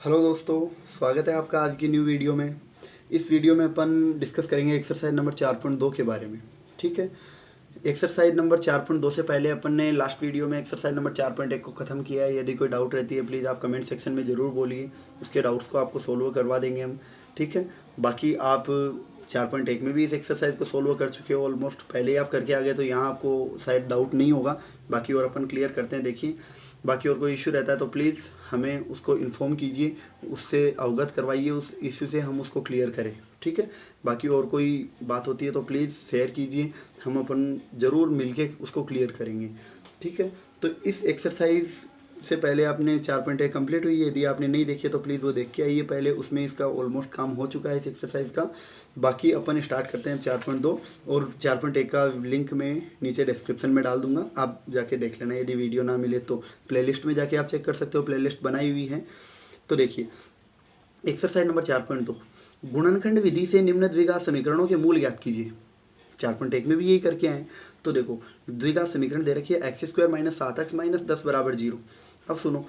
Hello दोस्तों, स्वागत है आपका आज की न्यू वीडियो में। इस वीडियो में अपन डिस्कस करेंगे एक्सरसाइज नंबर 4.2 के बारे में। ठीक है, एक्सरसाइज नंबर 4.2 से पहले अपन ने लास्ट वीडियो में एक्सरसाइज नंबर 4.1 को ख़त्म किया है। यदि कोई डाउट रहती है प्लीज़ आप कमेंट सेक्शन में ज़रूर बोलिए, उसके डाउट्स को आपको सोल्व करवा देंगे हम। ठीक है, बाकी आप 4.1 में भी इस एक्सरसाइज को सोल्व कर चुके हो, ऑलमोस्ट पहले ही आप करके आ गए, तो यहाँ आपको शायद डाउट नहीं होगा। बाकी और अपन क्लियर करते हैं। देखिए, बाकी और कोई इशू रहता है तो प्लीज़ हमें उसको इन्फॉर्म कीजिए, उससे अवगत करवाइए, उस इशू से हम उसको क्लियर करें। ठीक है, बाकी और कोई बात होती है तो प्लीज़ शेयर कीजिए, हम अपन ज़रूर मिलके उसको क्लियर करेंगे। ठीक है, तो इस एक्सरसाइज से पहले आपने 4.1 कंप्लीट हुई है, यदि आपने नहीं देखी है तो प्लीज़ वो देख के आइए पहले, उसमें इसका ऑलमोस्ट काम हो चुका है इस एक्सरसाइज का। बाकी अपन स्टार्ट करते हैं 4.2, और 4.1 का लिंक मैं नीचे डिस्क्रिप्शन में डाल दूंगा, आप जाके देख लेना। यदि वीडियो ना मिले तो प्लेलिस्ट में जाके आप चेक कर सकते हो, प्लेलिस्ट बनाई हुई है। तो देखिए एक्सरसाइज नंबर 4.2, गुणनखंड विधि से निम्न द्विघात समीकरणों के मूल ज्ञात कीजिए। 4.1 में भी यही करके आए। तो देखो द्विघात समीकरण दे रखी है x² - 7x - 10 = 0। अब सुनो,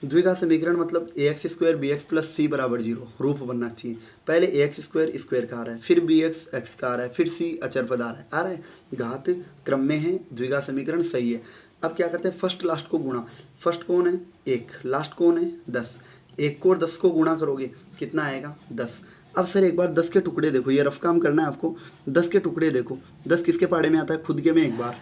द्विघात समीकरण मतलब ax² bx + c = 0 रूप बनना चाहिए। पहले ax² स्क्वायर का आ रहा है, फिर bx x का आ रहा है, फिर c अचर पद आ रहा है, घात क्रम में है, द्विघात समीकरण सही है। अब क्या करते हैं, फर्स्ट लास्ट को गुणा। फर्स्ट कौन है 1, लास्ट कौन है 10। 1 को और 10 को गुणा करोगे कितना आएगा 10। अब सर एक बार 10 के टुकड़े देखो, ये रफ काम करना है आपको। 10 के टुकड़े देखो, 10 किसके पाड़े में आता है, खुद के में 1 बार,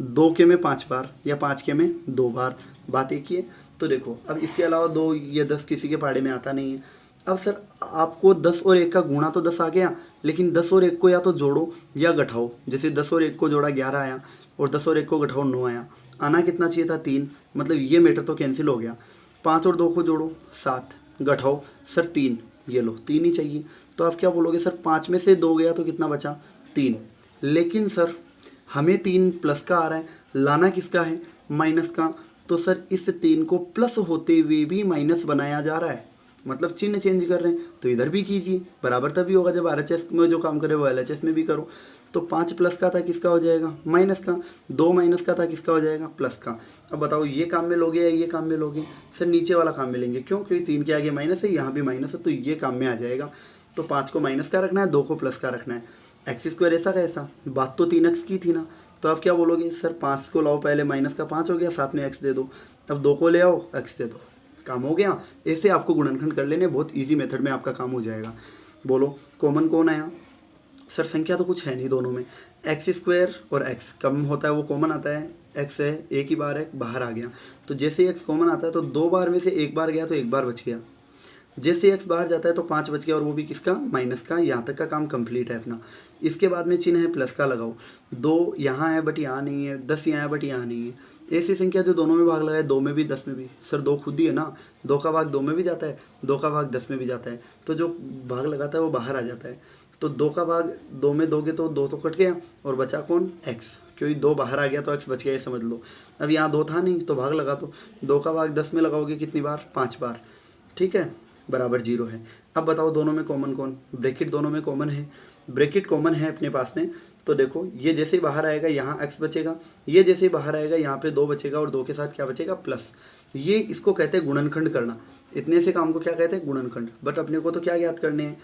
2 के में 5 बार, या 5 के में 2 बार। बात एक ही है। तो देखो अब इसके अलावा 2 या 10 किसी के पाड़े में आता नहीं है। अब सर आपको 10 और 1 का गुणा तो 10 आ गया, लेकिन 10 और 1 को या तो जोड़ो या घटाओ। जैसे 10 और 1 को जोड़ा 11 आया, और 10 और 1 को घटाओ 9 आया। आना कितना चाहिए था 3, मतलब ये मीटर तो कैंसिल हो गया। 5 और 2 को जोड़ो 7, घटाओ सर 3, ये लो 3 ही चाहिए। तो आप क्या बोलोगे सर 5 में से 2 गया तो कितना बचा 3। लेकिन सर हमें 3 प्लस का आ रहा है, लाना किसका है माइनस का। तो सर इस 3 को प्लस होते हुए भी माइनस बनाया जा रहा है, मतलब चिन्ह चेंज कर रहे हैं। तो इधर भी कीजिए, बराबर तभी होगा जब RHS में जो काम करे वो LHS में भी करो। तो 5 प्लस का था किसका हो जाएगा माइनस का, 2 माइनस का था किसका हो जाएगा प्लस का। अब बताओ ये काम में लोगे या ये काम में लोगे, सर नीचे वाला काम में लेंगे। क्यों, क्योंकि 3 के आगे माइनस है, यहाँ भी माइनस है, तो ये काम में आ जाएगा। तो 5 को माइनस का रखना है, 2 को प्लस का रखना है। x² ऐसा का ऐसा, बात तो 3x की थी ना। तो आप क्या बोलोगे सर 5 को लाओ पहले, माइनस का 5 हो गया, साथ में x दे दो। अब 2 को ले आओ, x दे दो, काम हो गया। ऐसे आपको गुणनखंड कर लेने, बहुत इजी मेथड में आपका काम हो जाएगा। बोलो कॉमन कौन आया, सर संख्या तो कुछ है नहीं दोनों में। x² और x कम होता है वो कॉमन आता है, x है एक ही बार है बाहर आ गया। तो जैसे x कॉमन आता है तो 2 बार में से 1 बार गया तो 1 बार बच गया। जैसे x बाहर जाता है तो 5 बच गया, और वो भी किसका माइनस का। यहाँ तक का काम कंप्लीट है अपना। इसके बाद में चिन्ह है प्लस का, लगाओ। 2 यहाँ है बट यहाँ नहीं है, 10 यहाँ है बट यहाँ नहीं है। ऐसी संख्या जो दोनों में भाग लगाए, 2 में भी 10 में भी। सर 2 खुद ही है ना, 2 का भाग 2 में भी जाता है, 2 का भाग 10 में भी जाता है, तो जो भाग लगाता है वो बाहर आ जाता है। तो 2 का भाग 2 में दोगे तो 2 तो कट गया, और बचा कौन x, क्योंकि 2 बाहर आ गया तो x बच गया, ये समझ लो। अब यहाँ 2 था नहीं तो भाग लगा दो, 2 का भाग 10 में लगाओगे कितनी बार 5 बार। ठीक है, बराबर 0 है। अब बताओ दोनों में कॉमन कौन, ब्रैकेट दोनों में कॉमन है, ब्रैकेट कॉमन है अपने पास में। तो देखो ये जैसे ही बाहर आएगा यहाँ x बचेगा, ये जैसे ही बाहर आएगा यहाँ पे 2 बचेगा, और 2 के साथ क्या बचेगा प्लस। ये इसको कहते हैं गुणनखंड करना। इतने से काम को क्या कहते हैं गुणनखंड। बट अपने को तो क्या ज्ञात करने हैं,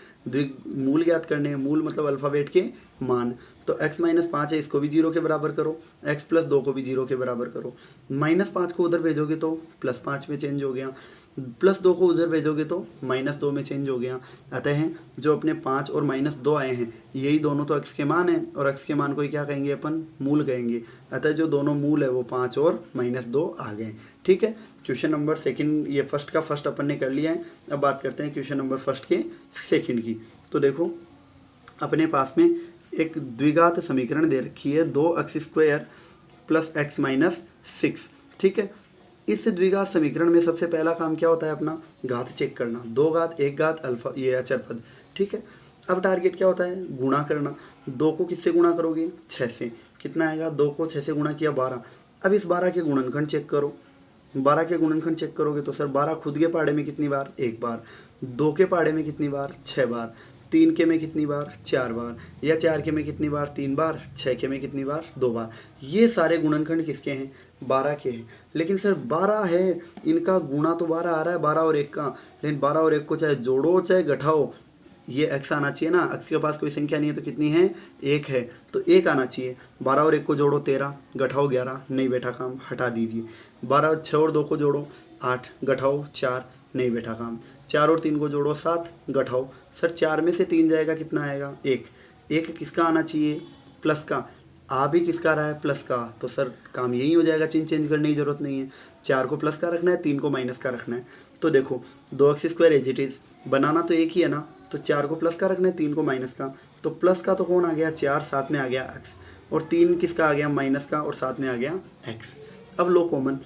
मूल ज्ञात करने हैं। मूल मतलब अल्फ़ाबेट के मान। तो x - 5 है, इसको भी 0 के बराबर करो, x + 2 को भी 0 के बराबर करो। -5 को उधर भेजोगे तो +5 में चेंज हो गया, +2 को उधर भेजोगे तो -2 में चेंज हो गया। अतः जो अपने 5 और -2 आए हैं, यही दोनों तो x के मान हैं, और x के मान को ही क्या कहेंगे अपन मूल कहेंगे। अतः जो दोनों मूल है वो 5 और -2 आ गए। ठीक है, क्वेश्चन नंबर सेकंड, ये फर्स्ट का फर्स्ट अपन ने कर लिया है। अब बात करते हैं क्वेश्चन नंबर फर्स्ट के सेकंड की। तो देखो अपने पास में एक द्विघात समीकरण दे रखी है, 2x² + x - 6। ठीक है, इस द्विघात समीकरण में सबसे पहला काम क्या होता है अपना, घात चेक करना। 2 घात 1 घात अल्फा, ये अचर पद। ठीक है, अब टारगेट क्या होता है गुणा करना। 2 को किससे गुणा करोगे 6 से, कितना आएगा 2 को 6 से गुणा किया 12। अब इस 12 के गुणनखंड चेक करो। 12 के गुणनखंड चेक करोगे तो सर 12 खुद के पाड़े में कितनी बार 1 बार, 2 के पाड़े में कितनी बार 6 बार, 3 के में कितनी बार, 4 बार, या 4 के में कितनी बार, 3 बार, 6 के में कितनी बार, 2 बार। ये सारे गुणनखंड किसके हैं, 12 के हैं। लेकिन सर 12 है, इनका गुणा तो 12 आ रहा है 12 और 1 का, लेकिन 12 और 1 को चाहे जोड़ो चाहे घटाओ ये x आना चाहिए ना। x के पास कोई संख्या नहीं है तो कितनी है, 1 है, तो 1 आना चाहिए। 12 और 1 को जोड़ो 13, घटाओ 11, नहीं बैठा काम, हटा दीजिए। 12 6 और 2 को जोड़ो 8, घटाओ 4, नहीं बैठा काम। 4 और 3 को जोड़ो 7, घटाओ। सर 4 में से 3 जाएगा, कितना आएगा, 1। 1 किसका आना चाहिए, प्लस का। आ भी किसका रहा है, प्लस का। तो सर काम यही हो जाएगा, चिन्ह चेंज करने की जरूरत नहीं है। 4 को प्लस का रखना है, 3 को माइनस का रखना है। तो देखो 2x² एज इट इज़, बनाना तो एक ही है ना। तो 4 को प्लस का रखना है, 3 को माइनस का। तो प्लस का तो कौन आ गया, 4, साथ में आ गया x, और 3 किसका आ गया, माइनस का, और साथ में आ गया x। अब लो कॉमन,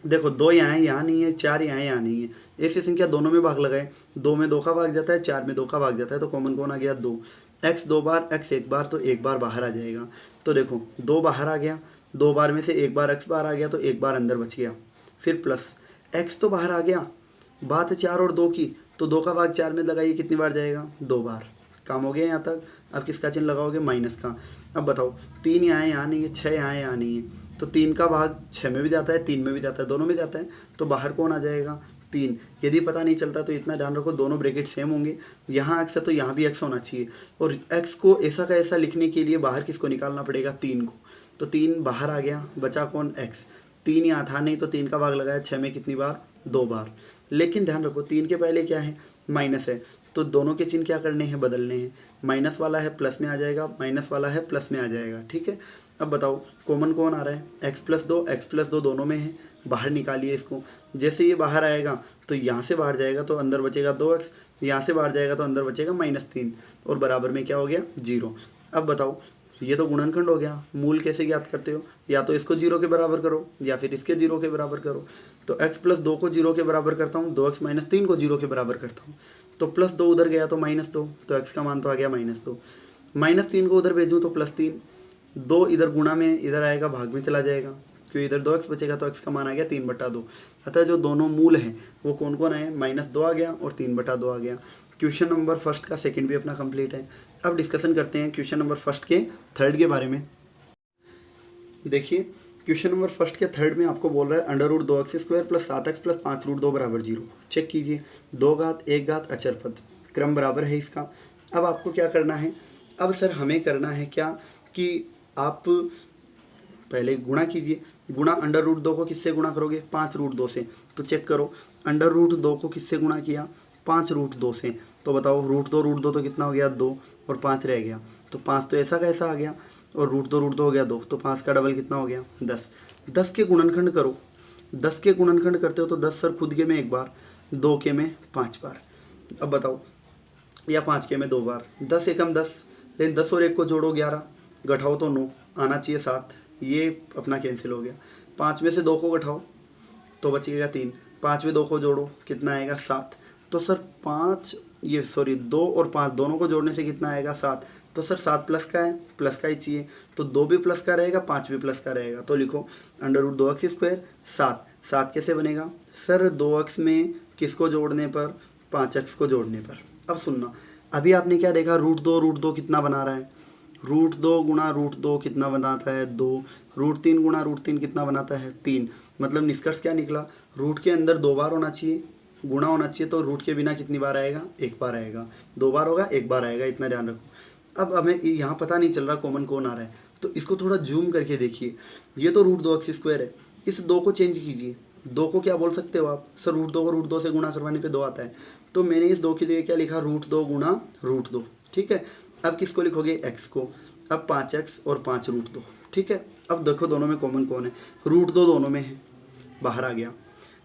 देखो 2 यहाँ है, यहाँ नहीं है, 4 यहाँ है, यहाँ नहीं है। ऐसी संख्या दोनों में भाग लगाए, 2 में 2 का भाग जाता है, 4 में 2 का भाग जाता है, तो कॉमन कौन आ गया, 2। x 2 बार, x 1 बार, तो 1 बार बाहर आ जाएगा। तो देखो 2 बाहर आ गया, 2 बार में से 1 बार x बाहर आ गया, तो 1 बार अंदर बच गया। फिर प्लस x तो बाहर आ गया, बात 4 और 2 की, तो 2 का भाग 4 में लगाइए, कितनी बार जाएगा, 2 बार। काम हो गया यहाँ तक। अब किसका चिन्ह लगाओगे, माइनस का। अब बताओ 3 यहाँ है, यहाँ नहीं है, 6 यहाँ है, यहाँ नहीं है। तो 3 का भाग 6 में भी जाता है, 3 में भी जाता है, दोनों में जाता है, तो बाहर कौन आ जाएगा, 3। यदि पता नहीं चलता तो इतना ध्यान रखो, दोनों ब्रैकेट सेम होंगे। यहाँ x है तो यहाँ भी x होना चाहिए, और x को ऐसा का ऐसा लिखने के लिए बाहर किसको निकालना पड़ेगा, 3 को। तो 3 बाहर आ गया, बचा कौन, x। 3 यहाँ था नहीं, तो 3 का भाग लगाया, 6 में कितनी बार, 2 बार। लेकिन ध्यान रखो 3 के पहले क्या है, माइनस है, तो दोनों के चिन्ह क्या करने हैं, बदलने हैं। माइनस वाला है प्लस में आ जाएगा, माइनस वाला है प्लस में आ जाएगा, ठीक है। अब बताओ कॉमन कौन आ रहा है, x+2 दोनों में है, बाहर निकालिए इसको। जैसे ये बाहर आएगा तो यहाँ से बाहर जाएगा, तो अंदर बचेगा 2x, यहाँ से बाहर जाएगा तो अंदर बचेगा -3, और बराबर में क्या हो गया, 0। अब बताओ ये तो गुणनखंड हो गया, मूल कैसे ज्ञात करते हो, या तो इसको 0 के बराबर करो, या फिर इसके 0 के बराबर करो। तो x+2 को 0 के बराबर करता हूँ, 2x - 3 को 0 के बराबर करता हूँ, तो +2 उधर गया तो -2, तो x का मान तो आ गया -2। -3 को उधर भेजूँ तो +3, 2 इधर गुणा में इधर आएगा, भाग में चला जाएगा, क्योंकि इधर 2x बचेगा, तो x का मान आ गया 3/2। अतः जो दोनों मूल हैं वो कौन कौन आए, -2 आ गया और 3/2 आ गया। क्वेश्चन नंबर फर्स्ट का सेकंड भी अपना कंप्लीट है। अब डिस्कशन करते हैं क्वेश्चन नंबर फर्स्ट के थर्ड के बारे में। देखिए क्वेश्चन नंबर फर्स्ट के थर्ड में आपको बोल रहा है √2x² + 7x + 5√2 = 0। चेक कीजिए, 2 घात 1 घात अचर पद, क्रम बराबर है इसका। अब आपको क्या करना है, अब सर हमें करना है क्या कि आप पहले गुणा कीजिए। गुणा √2 को किससे गुणा करोगे, 5√2 से। तो चेक करो √2 को किससे गुणा किया, 5√2 से। तो बताओ √2 तो कितना हो गया, 2, और 5 रह गया, तो 5 तो ऐसा कैसा आ गया, और √2 हो गया 2, तो 5 का डबल कितना हो गया, 10। 10 के गुणनखंड करो, 10 के गुणनखंड करते हो तो 10 सर खुद के में 1 बार, 2 के में 5 बार। अब बताओ, या 5 के में 2 बार, 10 एकम 10, लेकिन 10 और 1 को जोड़ो 11, घटाओ तो 9, आना चाहिए 7, ये अपना कैंसिल हो गया। 5 में से 2 को घटाओ तो बचेगा 3, 5 में 2 को जोड़ो कितना आएगा, 7। तो सर 2 और 5 दोनों को जोड़ने से कितना आएगा, 7। तो सर 7 प्लस का है, प्लस का ही चाहिए, तो 2 भी प्लस का रहेगा, 5 भी प्लस का रहेगा। तो लिखो √2x², 7 कैसे बनेगा सर, 2x में किसको जोड़ने पर, 5x को जोड़ने पर। अब सुनना, अभी आपने क्या देखा, √2 कितना बना रहा है, √2 गुणा √2 कितना बनाता है, 2। √3 गुणा √3 कितना बनाता है, 3। मतलब निष्कर्ष क्या निकला, रूट के अंदर 2 बार होना चाहिए, गुणा होना चाहिए, तो रूट के बिना कितनी बार आएगा, 1 बार आएगा। 2 बार होगा, 1 बार आएगा, इतना ध्यान रखो। अब हमें यहाँ पता नहीं चल रहा कॉमन कौन आ रहा है, तो इसको थोड़ा जूम करके देखिए। ये तो √2x² है, इस 2 को चेंज कीजिए। 2 को क्या बोल सकते हो आप, सर √2 को √2 से गुणा करवाने पे 2 आता है, तो मैंने इस 2 की जगह क्या लिखा, √2 गुणा √2, ठीक है। अब किसको लिखोगे, x को। अब 5x और 5 √2, ठीक है। अब देखो दोनों में कॉमन कौन है, √2 दोनों में है, बाहर आ गया।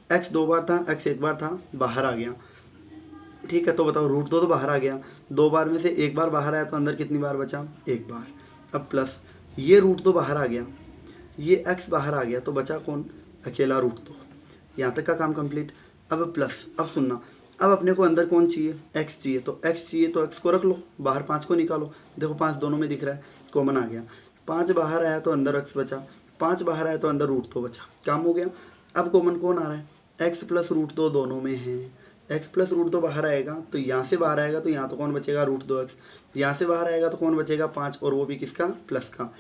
x 2 बार था, x 1 बार था, बाहर आ गया, ठीक है। तो बताओ √2 तो बाहर आ गया, 2 बार में से 1 बार बाहर आया, तो अंदर कितनी बार बचा, 1 बार। अब प्लस ये √2 बाहर आ गया, ये x बाहर आ गया, तो बचा कौन, अकेला √2। यहाँ तक का काम कंप्लीट। अब प्लस, अब सुनना, अब अपने को अंदर कौन चाहिए, x चाहिए, तो x चाहिए तो x को रख लो, बाहर 5 को निकालो। देखो 5 दोनों में दिख रहा है, कॉमन आ गया। 5 बाहर आया तो अंदर x बचा, 5 बाहर आया तो अंदर √2 बचा, काम हो गया। अब कॉमन कौन आ रहा है, x + √2 दोनों में है, एक्स प्लस रूट 2 बाहर आएगा, तो यहाँ से बाहर आएगा, तो यहाँ तो कौन बचेगा, रूट 2x। यहाँ से बाहर आएगा तो कौन बचेगा, 5, और वो भी किसका, प्लस का।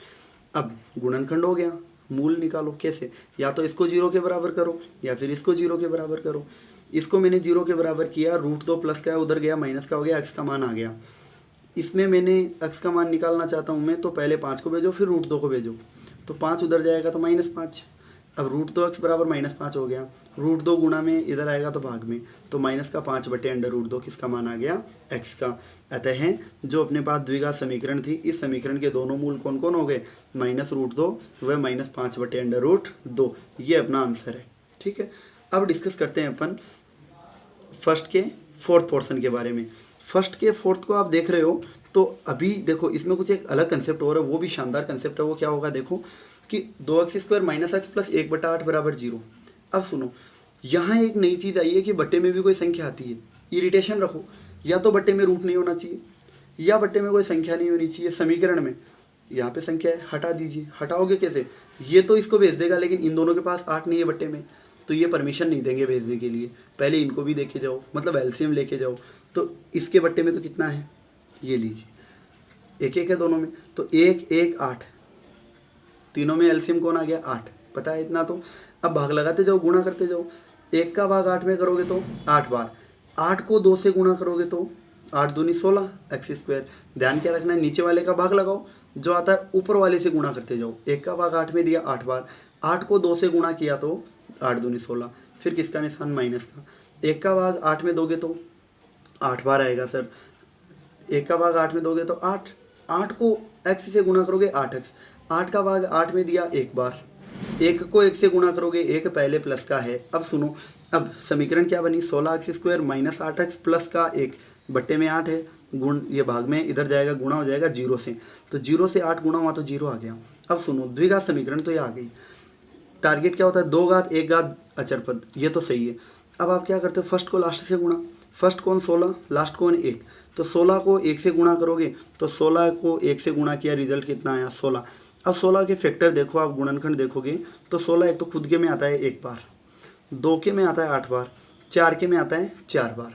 अब गुणनखंड हो गया, मूल निकालो। कैसे, या तो इसको 0 के बराबर करो या फिर इसको 0 के बराबर करो। इसको मैंने 0 के बराबर किया, रूट 2 प्लस का है, उधर गया माइनस का हो गया, एक्स का मान आ गया। इसमें मैंने एक्स का मान निकालना चाहता हूँ मैं, तो पहले 5 को भेजो फिर रूट 2 को भेजो, तो 5 उधर जाएगा तो -5। अब रूट 2x बराबर -5 हो गया, रूट 2 गुणा में इधर आएगा तो भाग में, तो माइनस का 5/√2 किसका मान आ गया, x का। अतः जो अपने पास द्विघात समीकरण थी, इस समीकरण के दोनों मूल कौन कौन हो गए, -√2 व -5/√2। ये अपना आंसर है। ठीक है, अब डिस्कस करते हैं अपन फर्स्ट के फोर्थ पोर्शन के बारे में। फर्स्ट के फोर्थ को आप देख रहे हो, तो अभी देखो इसमें कुछ एक अलग कंसेप्ट हो रहा है, वो भी शानदार कंसेप्ट है। वो क्या होगा, देखो कि 2x² - x + 1/8 = 0। अब सुनो, यहाँ एक नई चीज़ आई है कि बट्टे में भी कोई संख्या आती है। इरिटेशन रखो, या तो बट्टे में रूट नहीं होना चाहिए या बट्टे में कोई संख्या नहीं होनी चाहिए समीकरण में। यहाँ पे संख्या है, हटा दीजिए। हटाओगे कैसे, ये तो इसको भेज देगा, लेकिन इन दोनों के पास 8 नहीं है बट्टे में, तो ये परमिशन नहीं देंगे भेजने के लिए। पहले इनको भी देखे जाओ, मतलब एलसीएम लेके जाओ। तो इसके बट्टे में तो कितना है, ये लीजिए, 1 है दोनों में, तो 1 1 8, तीनों में एलसीएम कौन आ गया, 8। पता है इतना तो। अब भाग लगाते जाओ, गुणा करते जाओ। 1 का भाग 8 में करोगे तो 8 बार, 8 को 2 से गुणा करोगे तो 8 दूनी 16 x²। ध्यान क्या रखना है, नीचे वाले का भाग लगाओ, जो आता है ऊपर वाले से गुणा करते जाओ। 1 का भाग 8 में दिया 8 बार, 8 को 2 से गुणा किया तो 8 दूनी 16, फिर किसका निशान, माइनस का। 1 का भाग 8 में दोगे तो 8 बार आएगा सर। 1 का भाग 8 में दोगे तो 8, 8 को x से गुणा करोगे 8x। 8 का भाग 8 में दिया 1 बार, 1 को 1 से गुणा करोगे, 1 पहले प्लस का है। अब सुनो, अब समीकरण क्या बनी, 16x² - 8x प्लस का 1 बट्टे में 8 है, गुण ये भाग में इधर जाएगा, गुणा हो जाएगा 0 से, तो 0 से 8 गुणा हुआ तो 0 आ गया। अब सुनो, द्विघात समीकरण तो ये आ गई। टारगेट क्या होता है, 2 घात 1 घात अचर पद, ये तो सही है। अब आप क्या करते हो, फर्स्ट को लास्ट से गुणा। फर्स्ट कौन 16, लास्ट कौन 1, तो 16 को 1 से गुणा करोगे तो 16 को 1 से गुणा किया, रिजल्ट कितना आया, 16। अब 16 के फैक्टर देखो, आप गुणनखंड देखोगे तो 16 एक तो खुद के में आता है 1 बार, 2 के में आता है 8 बार, 4 के में आता है 4 बार।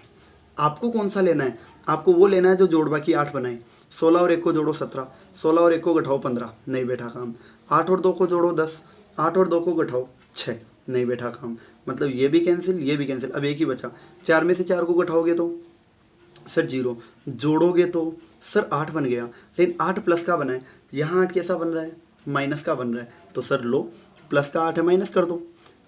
आपको कौन सा लेना है, आपको वो लेना है जो जोड़ बाकी 8 बनाए। 16 और 1 को जोड़ो 17, 16 और 1 को घटाओ 15, नहीं बैठा काम। 8 और 2 को जोड़ो 10, 8 और 2 को घटाओ 6, नहीं बैठा काम। मतलब ये भी कैंसिल, ये भी कैंसिल, अब एक ही बचा। 4 में से 4 को घटाओगे तो सर 0, जोड़ोगे तो सर 8 बन गया, लेकिन 8 प्लस का बना है। यहाँ 8 कैसा बन रहा है, माइनस का बन रहा है, तो सर लो प्लस का 8 है, माइनस कर दो।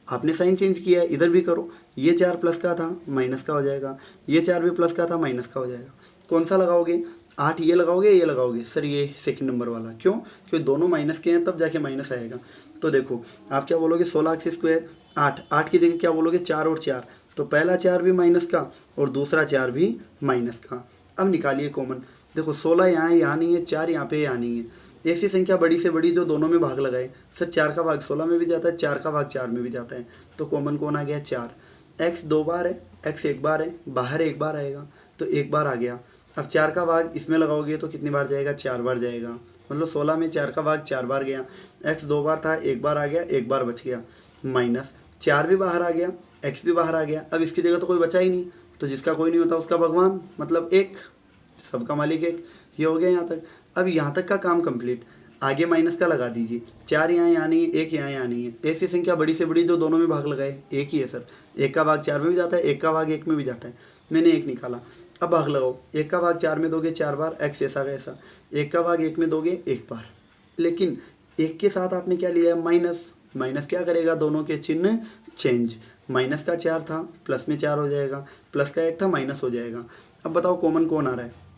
आपने साइन चेंज किया है, इधर भी करो। ये 4 प्लस का था, माइनस का हो जाएगा, ये 4 भी प्लस का था, माइनस का हो जाएगा। कौन सा लगाओगे, 8 ये लगाओगे, ये लगाओगे, सर ये सेकंड नंबर वाला। क्यों, क्योंकि दोनों माइनस के हैं, तब जाके माइनस आएगा। तो देखो आप क्या बोलोगे, 16x² 8, 8 की जगह क्या बोलोगे, 4 और 4, तो पहला 4 भी माइनस का और दूसरा 4 भी माइनस का। अब निकालिए कॉमन, देखो 16 यहाँ नहीं है, 4 यहाँ पे यहाँ नहीं है। ऐसी संख्या बड़ी से बड़ी जो दोनों में भाग लगाए, सर 4 का भाग 16 में भी जाता है, 4 का भाग 4 में भी जाता है, तो कॉमन कौन आ गया, 4। x 2 बार है, x 1 बार है, बाहर 1 बार आएगा, तो 1 बार आ गया। अब 4 का भाग इसमें लगाओगे तो कितनी बार जाएगा, 4 बार जाएगा, मतलब 16 में 4 का भाग 4 बार गया। x 2 बार था, 1 बार आ गया, 1 बार बच गया, माइनस 4 भी बाहर आ गया, x भी बाहर आ गया। अब इसकी जगह तो कोई बचा ही नहीं, तो जिसका कोई नहीं होता उसका भगवान, मतलब 1, सबका मालिक 1। ये हो गया यहाँ तक। अब यहाँ तक का काम कंप्लीट, आगे माइनस का लगा दीजिए। 4 यहाँ नहीं है, 1 यहाँ नहीं है। ऐसी संख्या बड़ी से बड़ी जो दोनों में भाग लगाए, 1 ही है सर। 1 का भाग 4 में भी जाता है, 1 का भाग 1 में भी जाता है, मैंने 1 निकाला। अब भाग लगाओ, 1 का भाग 4 में दोगे 4 बार, x ऐसा का ऐसा। 1 का भाग 1 में दोगे 1 बार, लेकिन 1 के साथ आपने क्या लिया है, माइनस। माइनस क्या करेगा, दोनों के चिन्ह चेंज। माइनस का 4 था, प्लस में 4 हो जाएगा, प्लस का 1 था, माइनस हो जाएगा। अब बताओ कॉमन कौन आ रहा है,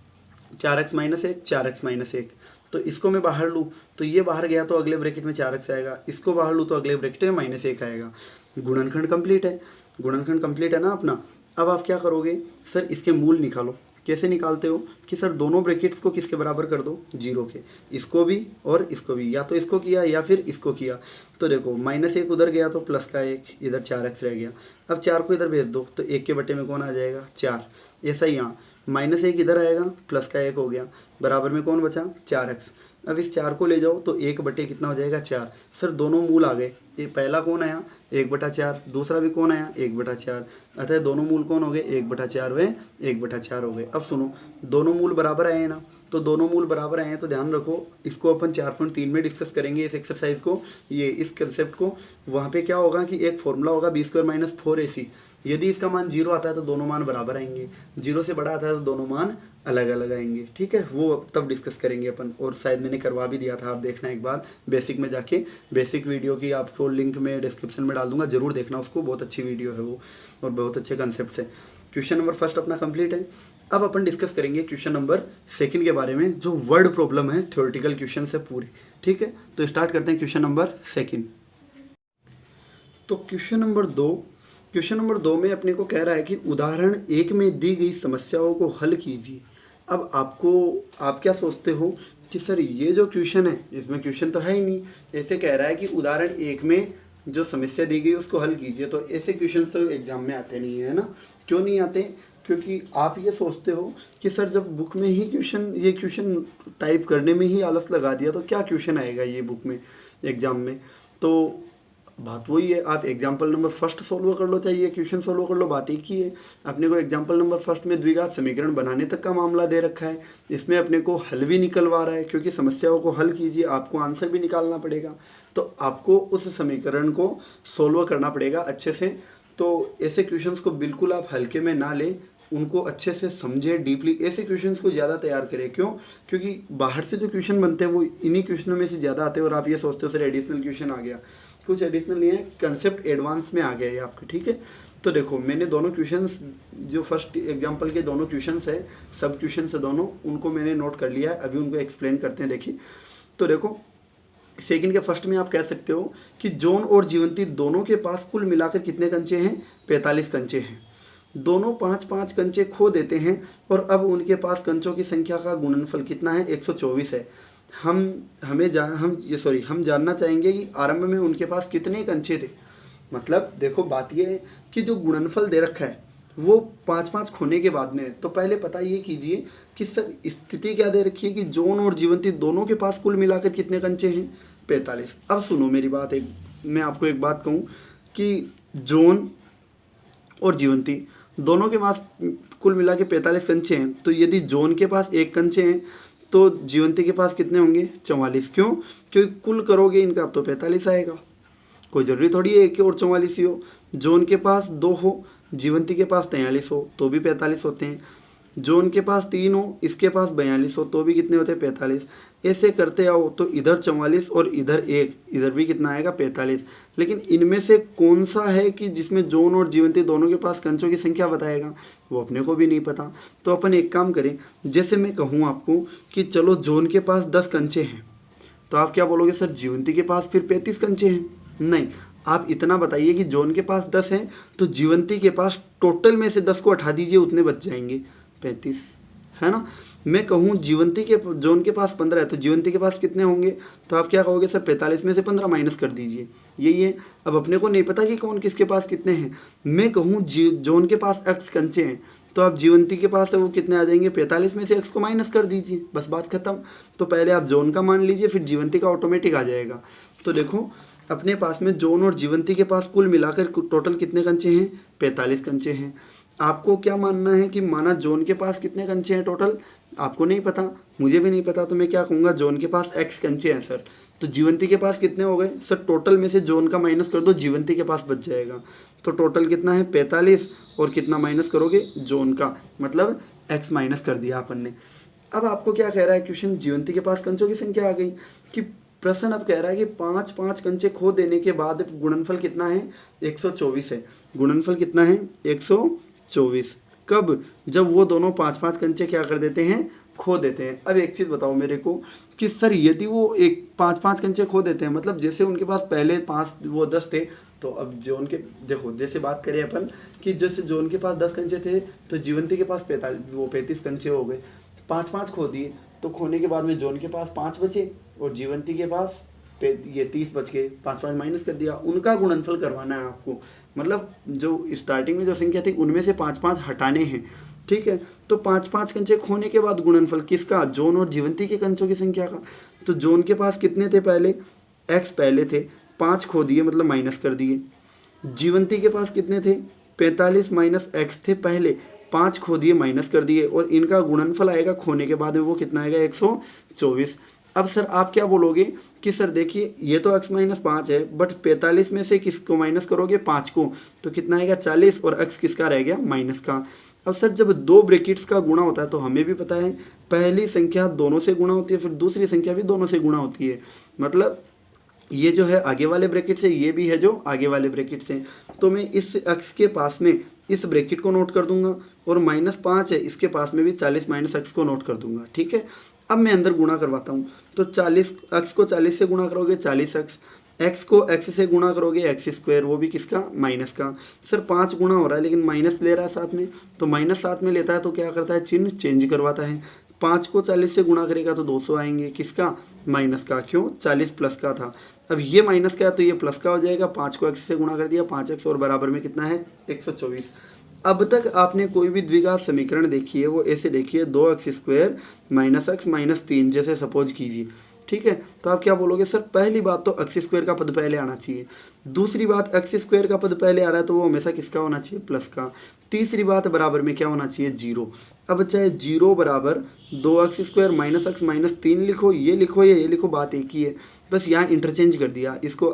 4x - 1, 4x - 1। तो इसको मैं बाहर लूँ तो ये बाहर गया तो अगले ब्रैकेट में 4x आएगा, इसको बाहर लूँ तो अगले ब्रैकेट में -1 आएगा। गुणनखंड कंप्लीट है, गुणनखंड कंप्लीट है ना अपना। अब आप क्या करोगे, सर इसके मूल निकालो। कैसे निकालते हो कि सर दोनों ब्रैकेट्स को किसके बराबर कर दो, 0 के। इसको भी और इसको भी, या तो इसको किया या फिर इसको किया। तो देखो -1 उधर गया तो प्लस का 1, इधर 4x रह गया। अब 4 को इधर भेज दो तो 1 के बट्टे में कौन आ जाएगा, 4। ऐसा ही यहाँ -1 इधर आएगा, प्लस का 1 हो गया, बराबर में कौन बचा, 4x। अब इस 4 को ले जाओ तो 1 कितना हो जाएगा 4। सर दोनों मूल आ गए, ये पहला कौन आया 1/4, दूसरा भी कौन आया 1/4, अतः दोनों मूल कौन हो गए 1/4 वे 1/4 हो गए। अब सुनो, दोनों मूल बराबर आए हैं ना, तो दोनों मूल बराबर आए हैं तो ध्यान रखो, इसको अपन 4.3 में डिस्कस करेंगे इस एक्सरसाइज को, ये इस कंसेप्ट को। वहाँ पे क्या होगा कि एक फॉर्मूला होगा b² - 4ac, यदि इसका मान 0 आता है तो दोनों मान बराबर आएंगे, 0 से बड़ा आता है तो दोनों मान अलग अलग आएंगे, ठीक है, वो तब डिस्कस करेंगे अपन। और शायद मैंने करवा भी दिया था, आप देखना एक बार बेसिक में जाके, बेसिक वीडियो की आपको लिंक में डिस्क्रिप्शन में डाल दूंगा, जरूर देखना उसको, बहुत अच्छी वीडियो है वो और बहुत अच्छे कंसेप्ट है। क्वेश्चन नंबर फर्स्ट अपना कंप्लीट है। अब अपन डिस्कस करेंगे क्वेश्चन नंबर सेकंड के बारे में, जो वर्ड प्रॉब्लम है, थ्योरेटिकल क्वेश्चन है पूरे, ठीक है। तो स्टार्ट करते हैं क्वेश्चन नंबर सेकंड। तो क्वेश्चन नंबर दो में अपने को कह रहा है कि उदाहरण 1 में दी गई समस्याओं को हल कीजिए। अब आप क्या सोचते हो कि सर ये जो क्वेश्चन है इसमें क्वेश्चन तो है ही नहीं, ऐसे कह रहा है कि उदाहरण 1 में जो समस्या दी गई उसको हल कीजिए, तो ऐसे क्वेश्चन तो एग्जाम में आते नहीं है ना। क्यों नहीं आते? क्योंकि आप ये सोचते हो कि सर जब बुक में ही ये क्वेश्चन टाइप करने में ही आलस लगा दिया तो क्या क्वेश्चन आएगा ये बुक में एग्जाम में। तो बात वही है, आप एग्जाम्पल नंबर फर्स्ट सोल्व कर लो, चाहे ये क्वेश्चन सोल्व कर लो, बात एक ही है। अपने को एग्जाम्पल नंबर फर्स्ट में द्विघात समीकरण बनाने तक का मामला दे रखा है, इसमें अपने को हल भी निकलवा रहा है, क्योंकि समस्याओं को हल कीजिए, आपको आंसर भी निकालना पड़ेगा, तो आपको उस समीकरण को सोल्व करना पड़ेगा अच्छे से। तो ऐसे क्वेश्चंस को बिल्कुल आप हल्के में ना लें, उनको अच्छे से समझें डीपली, ऐसे क्वेश्चंस को ज़्यादा तैयार करें। क्यों? क्योंकि बाहर से जो क्वेश्चन बनते हैं वो इन्हीं क्वेश्चनों में से ज़्यादा आते हैं, और आप ये सोचते हो सर एडिशनल क्वेश्चन आ गया, कुछ एडिशनल नहीं है, कंसेप्ट एडवांस में आ गया है आपके, ठीक है। तो देखो मैंने दोनों क्वेश्चंस, जो फर्स्ट एग्जांपल के दोनों क्वेश्चंस है, सब क्वेश्चंस है दोनों, उनको मैंने नोट कर लिया है, अभी उनको एक्सप्लेन करते हैं। देखिए तो देखो सेकंड के फर्स्ट में आप कह सकते हो कि जॉन और जीवंती दोनों के पास कुल मिलाकर कितने कंचे हैं? 45 कंचे हैं। दोनों 5-5 कंचे खो देते हैं और अब उनके पास कंचों की संख्या का गुणनफल कितना है? 124 है। हम जानना चाहेंगे कि आरंभ में उनके पास कितने कंचे थे। मतलब देखो बात ये है कि जो गुणनफल दे रखा है वो 5-5 खोने के बाद में है। तो पहले पता ये कीजिए कि सर स्थिति क्या दे रखी है कि जॉन और जीवंती दोनों के पास कुल मिलाकर कितने कंचे हैं? 45। अब सुनो मेरी बात, मैं आपको एक बात कहूँ कि जॉन और जीवंती दोनों के पास कुल मिला के 45 कंचे हैं, तो यदि जॉन के पास 1 कंचे हैं तो जीवंती के पास कितने होंगे? 44। क्यों? क्योंकि कुल करोगे इनका तो 45 आएगा, कोई ज़रूरी थोड़ी है 1 और 44 ही हो। जॉन के पास 2 हो, जीवंती के पास 43 हो तो भी 45 होते हैं। जॉन के पास 3 हो, इसके पास 42 हो तो भी कितने होते हैं? 45। ऐसे करते आओ तो इधर 44 और इधर 1, इधर भी कितना आएगा? 45। लेकिन इनमें से कौन सा है कि जिसमें जॉन और जीवंती दोनों के पास कंचों की संख्या बताएगा? वो अपने को भी नहीं पता। तो अपन एक काम करें, जैसे मैं कहूँ आपको कि चलो जॉन के पास 10 कंचे हैं, तो आप क्या बोलोगे? सर जीवंती के पास फिर 35 कंचे हैं। नहीं, आप इतना बताइए कि जॉन के पास 10 हैं तो जीवंती के पास टोटल में से 10 को हटा दीजिए, उतने बच जाएंगे 35, है ना। मैं कहूँ जीवंती के जॉन के पास 15 है तो जीवंती के पास कितने होंगे? तो आप क्या कहोगे? सर 45 में से 15 माइनस कर दीजिए, यही है। अब अपने को नहीं पता कि कौन किसके पास कितने हैं। मैं कहूँ जॉन के पास x कंचे हैं तो आप जीवंती के पास है वो कितने आ जाएंगे? 45 में से x को माइनस कर दीजिए, बस बात खत्म। तो पहले आप जॉन का मान लीजिए, फिर जीवंती का ऑटोमेटिक आ जाएगा। तो देखो अपने पास में जॉन और जीवंती के पास कुल मिलाकर टोटल कितने कंचे हैं? 45 कंचे हैं। आपको क्या मानना है कि माना जॉन के पास कितने कंचे हैं टोटल? आपको नहीं पता, मुझे भी नहीं पता, तो मैं क्या कहूँगा? जॉन के पास x कंचे हैं सर, तो जीवंती के पास कितने हो गए? सर टोटल में से जॉन का माइनस कर दो, जीवंती के पास बच जाएगा। तो टोटल कितना है? 45, और कितना माइनस करोगे? जॉन का, मतलब x माइनस कर दिया अपन ने। अब आपको क्या कह रहा है क्वेश्चन? जीवंती के पास कंचों की संख्या आ गई कि प्रश्न अब कह रहा है कि 5-5 कंचे खो देने के बाद गुणनफल कितना है? 124 है। गुणनफल कितना है? 124। कब? जब वो दोनों 5-5 कंचे क्या कर देते हैं? खो देते हैं। अब एक चीज़ बताओ मेरे को कि सर यदि वो 5-5 कंचे खो देते हैं, मतलब जैसे उनके पास पहले 10 थे, तो अब जॉन के देखो जैसे बात करें अपन कि जैसे जॉन के पास 10 कंचे थे तो जीवंती के पास 35 कंचे हो गए, 5-5 खो दिए, तो खोने के बाद में जॉन के पास 5 बचे और जीवंती के पास ये 30 बच गए, 5 5 माइनस कर दिया, उनका गुणनफल करवाना है आपको। मतलब जो स्टार्टिंग में जो संख्या थी उनमें से 5 5 हटाने हैं, ठीक है। तो 5 5 कंचे खोने के बाद गुणनफल किसका, जोन और जीवंती के कंचों की संख्या का। तो जोन के पास कितने थे पहले, x पहले थे, 5 खो दिए मतलब माइनस कर दिए। जीवंती के पास कितने थे, 45 माइनस एक्स थे पहले, 5 खो दिए माइनस कर दिए, और इनका गुणनफल आएगा खोने के बाद में वो कितना आएगा, 124। अब सर आप क्या बोलोगे कि सर देखिए ये तो x माइनस 5 है, बट 45 में से किसको माइनस करोगे, 5 को, तो कितना आएगा 40, और x किसका रह गया, माइनस का। अब सर जब दो ब्रैकेट्स का गुणा होता है तो हमें भी पता है पहली संख्या दोनों से गुणा होती है, फिर दूसरी संख्या भी दोनों से गुणा होती है। मतलब ये जो है आगे वाले ब्रैकेट से, ये भी है जो आगे वाले ब्रैकेट से। तो मैं इस x के पास में इस ब्रैकेट को नोट कर दूंगा, और -5 है इसके पास में भी 40 माइनस x को नोट कर दूंगा, ठीक है। अब मैं अंदर गुणा करवाता हूँ, तो 40 x को 40 से गुणा करोगे 40x, x को x से गुणा करोगे x², वो भी किसका, माइनस का। सर 5 गुणा हो रहा है लेकिन माइनस ले रहा है साथ में, तो माइनस साथ में लेता है तो क्या करता है, चिन्ह चेंज करवाता है। 5 को 40 से गुणा करेगा तो 200 आएंगे, किसका, माइनस का, क्यों, 40 प्लस का था। अब ये माइनस का है तो ये प्लस का हो जाएगा, 5 को x से गुणा कर दिया, 5x, और बराबर में कितना है, 124। अब तक आपने कोई भी द्विघात समीकरण देखी है वो ऐसे देखिए, 2x² माइनस x माइनस 3 जैसे सपोज कीजिए, ठीक है। तो आप क्या बोलोगे, सर पहली बात तो x² का पद पहले आना चाहिए, दूसरी बात x² का पद पहले आ रहा है तो वो हमेशा किसका होना चाहिए, प्लस का। तीसरी बात बराबर में क्या होना चाहिए, 0। अब चाहे 0 बराबर 2x² माइनस x माइनस 3 लिखो, ये लिखो या ये लिखो, बात एक ही है, बस यहाँ इंटरचेंज कर दिया, इसको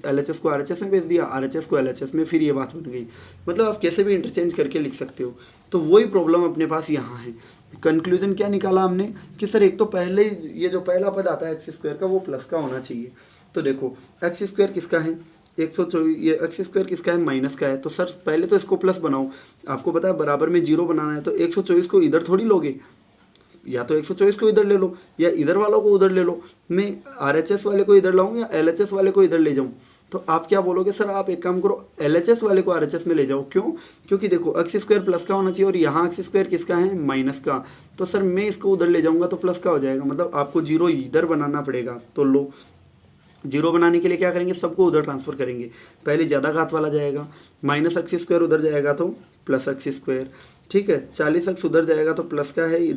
LHS को RHS में भेज दिया, RHS को LHS में, फिर ये बात बन गई। मतलब आप कैसे भी इंटरचेंज करके लिख सकते हो। तो वही प्रॉब्लम अपने पास यहाँ है। कंक्लूजन क्या निकाला हमने कि सर एक तो पहले ये जो पहला पद आता है x² का वो प्लस का होना चाहिए। तो देखो x² किसका है, 124, ये x² किसका है, माइनस का है। तो सर पहले तो इसको प्लस बनाओ, आपको पता है बराबर में 0 बनाना है, तो 124 को इधर थोड़ी लोगे, या तो 124 को इधर ले लो या इधर वालों को उधर ले लो। मैं RHS वाले को इधर लाऊं या LHS वाले को इधर ले जाऊं, तो आप क्या बोलोगे, सर आप एक काम करो, LHS वाले को RHS में ले जाओ। क्यों, क्योंकि देखो x² प्लस का होना चाहिए और यहाँ x² किसका है, माइनस का। तो सर मैं इसको उधर ले जाऊंगा तो प्लस का हो जाएगा, मतलब आपको 0 इधर बनाना पड़ेगा। तो लो 0 बनाने के लिए क्या करेंगे, सबको उधर ट्रांसफ़र करेंगे, पहले ज़्यादा घात वाला जाएगा, माइनस x² उधर जाएगा तो प्लस x², ठीक है। 40x उधर जाएगा तो प्लस का है,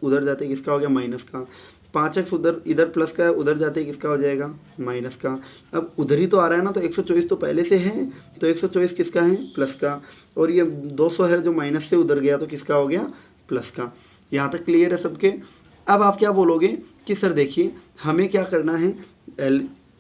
उधर जाते किसका हो गया, माइनस का। 5x इधर प्लस का है, उधर जाते किसका हो जाएगा, माइनस का। अब उधर ही तो आ रहा है ना, तो 124 तो पहले से है, तो 124 किसका है, प्लस का। और ये 200 है जो माइनस से उधर गया तो किसका हो गया, प्लस का। यहाँ तक क्लियर है सबके। अब आप क्या बोलोगे कि सर देखिए हमें क्या करना है,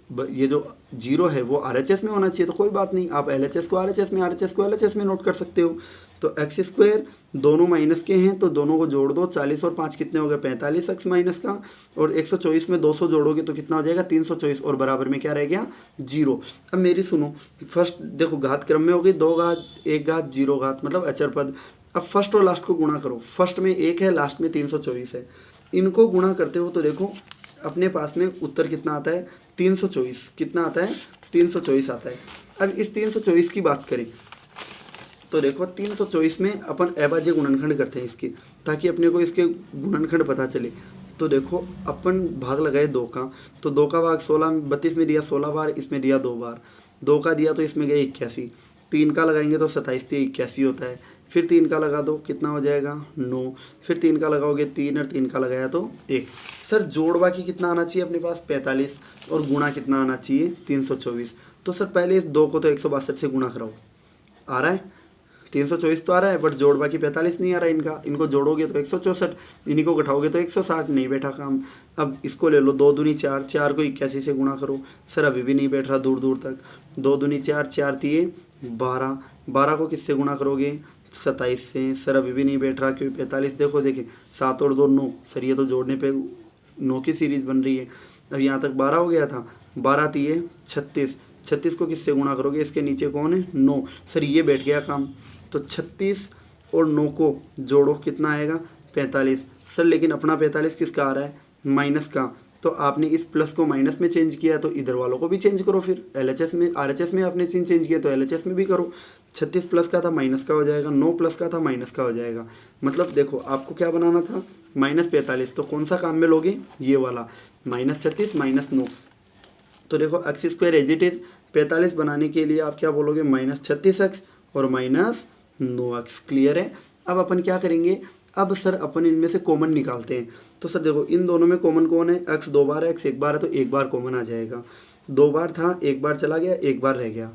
ये जो 0 है वो RHS में होना चाहिए, तो कोई बात नहीं, आप LHS को RHS में, RHS को LHS में नोट कर सकते हो। तो x² दोनों माइनस के हैं तो दोनों को जोड़ दो, 40 और 5 कितने हो गए, 45x माइनस का, और 124 में 200 जोड़ोगे तो कितना हो जाएगा, 324, और बराबर में क्या रह गया, 0। अब मेरी सुनो, फर्स्ट देखो घात क्रम में हो गई, 2 घात 1 घात 0 घात, मतलब अचर पद। अब फर्स्ट और लास्ट को गुणा करो, फर्स्ट में 1 है, लास्ट में 324 है, इनको गुणा करते हो तो देखो अपने पास में उत्तर कितना आता है, 324। कितना आता है, 324 आता है। अब इस 324 की बात करें तो देखो 324 में अपन अभाज्य गुणनखंड करते हैं इसके, ताकि अपने को इसके गुणनखंड पता चले। तो देखो अपन भाग लगाए 2 का, तो 2 का भाग 16 32 में दिया 16 बार, इसमें दिया 2 बार, 2 का दिया तो इसमें गया 81, 3 का लगाएंगे तो 27 से 81 होता है, फिर 3 का लगा दो कितना हो जाएगा 9, फिर 3 का लगाओगे 3 और 3 का लगाया तो 1। सर जोड़ बाकी कितना आना चाहिए अपने पास 45, और गुणा कितना आना चाहिए 324। तो सर पहले इस 2 को तो 162 से गुणा कराओ, आ रहा है 324 तो आ रहा है, बट जोड़ बाकी 45 नहीं आ रहा है इनका, इनको जोड़ोगे तो 164, इन्हीं को घटाओगे तो 160, नहीं बैठा काम। अब इसको ले लो, 2 दूनी 4, 4 को 81 से गुणा करो, सर अभी भी नहीं बैठ रहा दूर दूर तक, 2 दूनी 4, 4 तिये 12, 12 को किससे गुणा करोगे 27 से, सर अभी भी नहीं बैठ रहा क्योंकि 45, देखो देखिए 7 और 2 9, सर ये तो जोड़ने पे 9 की सीरीज़ बन रही है। अब यहाँ तक 12 हो गया था, 12 तिये 36, 36 को किससे गुणा करोगे, इसके नीचे कौन है 9, सर ये बैठ गया काम। तो 36 और 9 को जोड़ो कितना आएगा 45, सर लेकिन अपना 45 किसका आ रहा है, माइनस का। तो आपने इस प्लस को माइनस में चेंज किया तो इधर वालों को भी चेंज करो, फिर LHS में RHS में आपने चेंज किया तो LHS में भी करो। 36 प्लस का था माइनस का हो जाएगा, 9 प्लस का था माइनस का हो जाएगा। मतलब देखो आपको क्या बनाना था -45, तो कौन सा काम में लोगे, ये वाला -36 -9, तो देखो X square as it is 45 बनाने के लिए आप क्या बोलोगे -36x और -9x। क्लियर है। अब अपन क्या करेंगे, अब सर अपन इनमें से कॉमन निकालते हैं। तो सर देखो इन दोनों में कॉमन कौन है, x 2 बार है, x 1 बार है, तो एक बार कॉमन आ जाएगा। 2 बार था, एक बार चला गया, एक बार रह गया,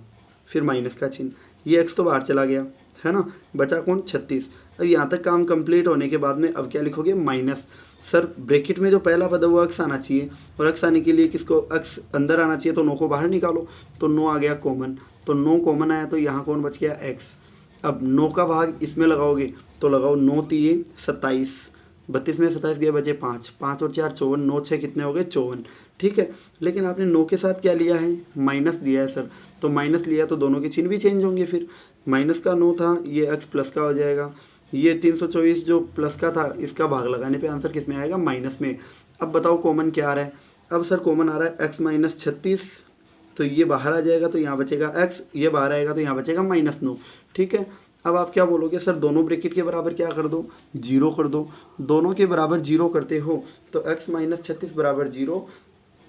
फिर माइनस का चिन्ह, ये x तो बाहर चला गया है ना, बचा कौन 36। अब यहाँ तक काम कंप्लीट होने के बाद में अब क्या लिखोगे माइनस, सर ब्रैकेट में जो पहला पद है वो x आना चाहिए, और x आने के लिए किसको x अंदर आना चाहिए, तो 9 को बाहर निकालो, तो 9 आ गया कॉमन, तो 9 कॉमन आया, तो यहाँ कौन बच गया x। अब 9 का भाग इसमें लगाओगे तो लगाओ 9 3 27, 32 में 27 गए, बचे 5, 5 और 4 54, 9 6 कितने हो गए 54। ठीक है, लेकिन आपने 9 के साथ क्या लिया है, माइनस दिया है सर, तो माइनस लिया तो दोनों के चिन्ह भी चेंज होंगे। फिर माइनस का 9 था, ये x प्लस का हो जाएगा, ये 324 जो प्लस का था इसका भाग लगाने पे आंसर किस में आएगा, माइनस में। अब बताओ कॉमन क्या आ रहा है, अब सर कॉमन आ रहा है x माइनस 36, तो ये बाहर आ जाएगा तो यहाँ बचेगा x, ये बाहर आएगा तो यहाँ बचेगा -9। ठीक है, अब आप क्या बोलोगे, सर दोनों ब्रैकेट के बराबर क्या कर दो, 0 कर दो। दोनों के बराबर 0 करते हो तो x माइनस 36 बराबर 0,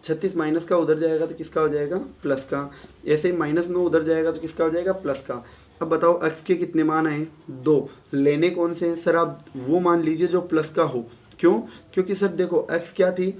36 माइनस का उधर जाएगा तो किसका हो जाएगा, प्लस का। ऐसे ही -9 उधर जाएगा तो किसका हो जाएगा, प्लस का। अब बताओ x के कितने मान आए, 2, लेने कौन से हैं, सर आप वो मान लीजिए जो प्लस का हो। क्यों, क्योंकि सर देखो x क्या थी,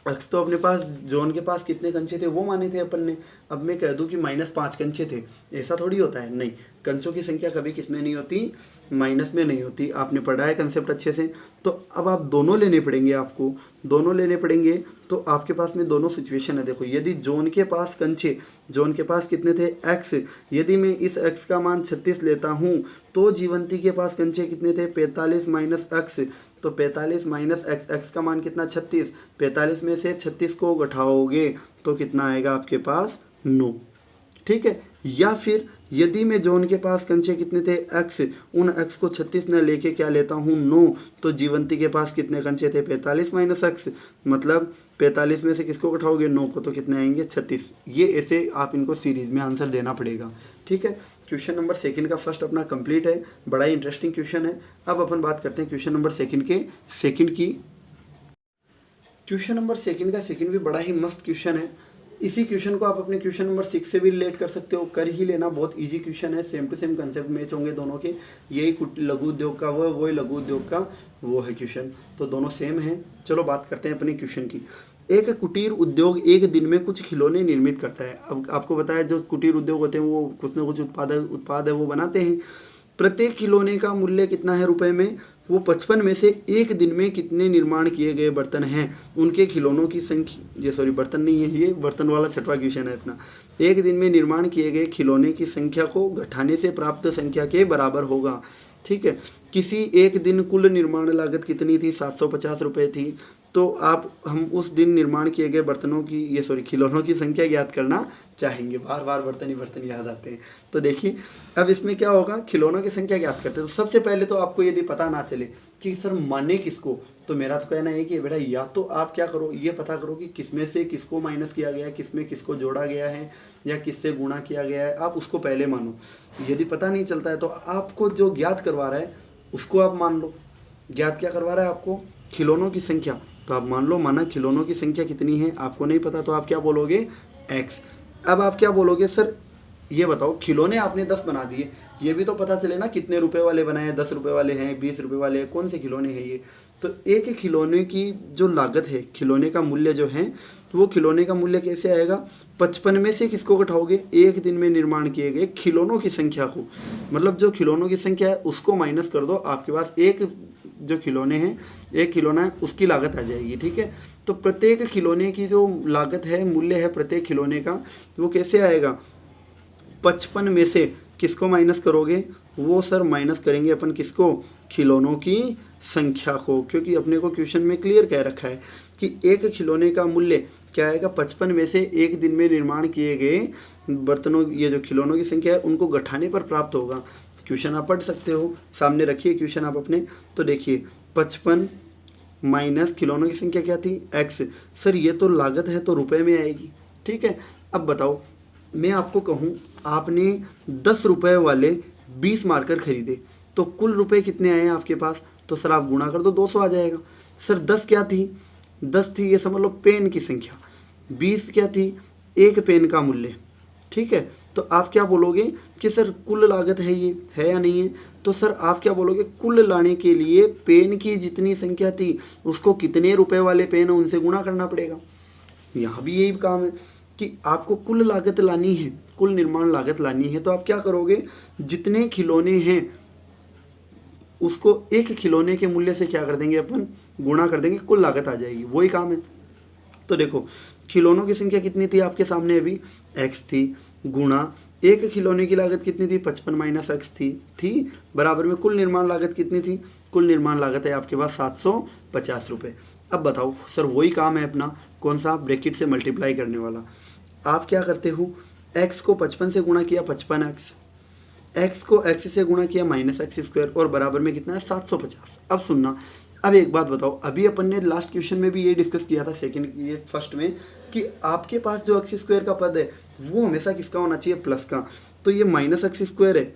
x तो अपने पास जॉन के पास कितने कंचे थे वो माने थे अपन ने। अब मैं कह दूं कि -5 कंचे थे, ऐसा थोड़ी होता है, नहीं, कंचों की संख्या कभी किस में नहीं होती, माइनस में नहीं होती। आपने पढ़ा है कंसेप्ट अच्छे से। तो अब आप दोनों लेने पड़ेंगे, आपको दोनों लेने पड़ेंगे। तो आपके पास में दोनों सिचुएशन है। देखो यदि जॉन के पास कंचे, जॉन के पास कितने थे x, यदि मैं इस x का मान 36 लेता हूँ तो जीवंती के पास कंचे कितने थे 45 माइनस x, तो 45 माइनस x, x का मान कितना 36, 45 में से 36 को घटाओगे तो कितना आएगा आपके पास 9। ठीक है, या फिर यदि मैं जॉन के पास कंचे कितने थे x, उन x को 36 न लेके क्या लेता हूँ 9, तो जीवंती के पास कितने कंचे थे 45 माइनस x, मतलब 45 में से किसको घटाओगे 9 को, तो कितने आएंगे 36। ये ऐसे आप इनको सीरीज में आंसर देना पड़ेगा। ठीक है, क्वेश्चन नंबर सेकंड का फर्स्ट अपना कंप्लीट है, बड़ा ही इंटरेस्टिंग क्वेश्चन है। अब अपन बात करते हैं क्वेश्चन नंबर सेकंड के सेकंड की। क्वेश्चन नंबर सेकंड का सेकंड भी बड़ा ही मस्त क्वेश्चन है। इसी क्वेश्चन को आप अपने क्वेश्चन नंबर 6 से भी रिलेट कर सकते हो, कर ही लेना, बहुत इजी क्वेश्चन है, same to same concept match होंगे दोनों के। यही लघु उद्योग का वो है, वही लघु उद्योग का वो है क्वेश्चन, तो दोनों सेम है। चलो बात करते हैं अपने क्वेश्चन की। एक कुटीर उद्योग एक दिन में कुछ खिलौने निर्मित करता है। अब आपको बताया जो कुटीर उद्योग होते हैं वो कुछ ना कुछ उत्पाद है वो बनाते हैं। प्रत्येक खिलौने का मूल्य कितना है रुपए में, वो 55 में से एक दिन में कितने निर्माण किए गए बर्तन हैं उनके खिलौनों की संख्या, ये सॉरी बर्तन नहीं है, ये बर्तन वाला छठवां क्वेश्चन है अपना। एक दिन में निर्माण किए गए खिलौने की संख्या को घटाने से प्राप्त संख्या के बराबर होगा। ठीक है, किसी एक दिन कुल निर्माण लागत कितनी थी 750 रुपये थी, तो आप हम उस दिन निर्माण किए गए बर्तनों की, ये सॉरी खिलौनों की संख्या ज्ञात करना चाहेंगे। बार बार बर्तन ही बर्तन याद आते हैं। तो देखिए अब इसमें क्या होगा, खिलौनों की संख्या ज्ञात करते हैं। तो सबसे पहले तो आपको यदि पता ना चले कि सर माने किसको, तो मेरा तो कहना है कि बेटा या तो आप क्या करो, ये पता करो कि किसमें से किसको माइनस किया गया है, किसमें किसको जोड़ा गया है या किससे गुणा किया गया है, आप उसको पहले मानो। यदि पता नहीं चलता है तो आपको जो ज्ञात करवा रहा है उसको आप मान लो। ज्ञात क्या करवा रहा है आपको, खिलौनों की संख्या, तो आप मान लो माना खिलौनों की संख्या कितनी है, आपको नहीं पता तो आप क्या बोलोगे x। अब आप क्या बोलोगे, सर ये बताओ खिलौने आपने 10 बना दिए, ये भी तो पता चले ना कितने रुपए वाले बनाए हैं, 10 रुपए वाले हैं, 20 रुपए वाले हैं, कौन से खिलौने हैं ये। तो एक खिलौने की जो लागत है, खिलौने का मूल्य जो है, तो वो खिलौने का मूल्य कैसे आएगा, 55 में से किसको घटाओगे, एक दिन में निर्माण किए गए खिलौनों की संख्या को, मतलब जो खिलौनों की संख्या है उसको माइनस कर दो, आपके पास एक जो खिलौने हैं, एक खिलौना है उसकी लागत आ जाएगी। ठीक है, तो प्रत्येक खिलौने की जो लागत है, मूल्य है प्रत्येक खिलौने का, वो कैसे आएगा, 55 में से किसको माइनस करोगे, वो सर माइनस करेंगे अपन किसको, खिलौनों की संख्या को, क्योंकि अपने को क्वेश्चन में क्लियर कह रखा है कि एक खिलौने का मूल्य क्या आएगा, 55 में से एक दिन में निर्माण किए गए बर्तनों, ये जो खिलौनों की संख्या है उनको घटाने पर प्राप्त होगा। क्वेश्चन आप पढ़ सकते हो, सामने रखिए क्वेश्चन आप अपने। तो देखिए 55 माइनस खिलौनों की संख्या क्या थी x, सर ये तो लागत है तो रुपए में आएगी। ठीक है, अब बताओ मैं आपको कहूँ आपने 10 रुपए वाले 20 मार्कर खरीदे, तो कुल रुपए कितने आए आपके पास, तो सर आप गुणा कर दो 200 आ जाएगा। सर 10 क्या थी, 10 थी ये समझ लो पेन की संख्या, 20 क्या थी एक पेन का मूल्य, ठीक है। तो आप क्या बोलोगे कि सर कुल लागत है, ये है या नहीं है? तो सर आप क्या बोलोगे, कुल लाने के लिए पेन की जितनी संख्या थी उसको कितने रुपए वाले पेन है उनसे गुणा करना पड़ेगा। यहाँ भी यही काम है कि आपको कुल लागत लानी है, कुल निर्माण लागत लानी है। तो आप क्या करोगे, जितने खिलौने हैं उसको एक खिलौने के मूल्य से क्या कर देंगे अपन, गुणा कर देंगे, कुल लागत आ जाएगी। वही काम है। तो देखो खिलौनों की संख्या कितनी थी आपके सामने अभी, x थी, गुणा एक खिलौने की लागत कितनी थी, 55 माइनस x थी बराबर में कुल निर्माण लागत कितनी थी, कुल निर्माण लागत है आपके पास 750 रुपये। अब बताओ सर वही काम है अपना, कौन सा, ब्रैकेट से मल्टीप्लाई करने वाला। आप क्या करते हो, x को 55 से गुणा किया 55x, x को x से गुणा किया -x² और बराबर में कितना है 750। अब सुनना, अब एक बात बताओ, अभी अपन ने लास्ट क्वेश्चन में भी ये डिस्कस किया था सेकंड ये फर्स्ट में कि आपके पास जो x² का पद है वो हमेशा किसका होना चाहिए, प्लस का। तो ये -x² है,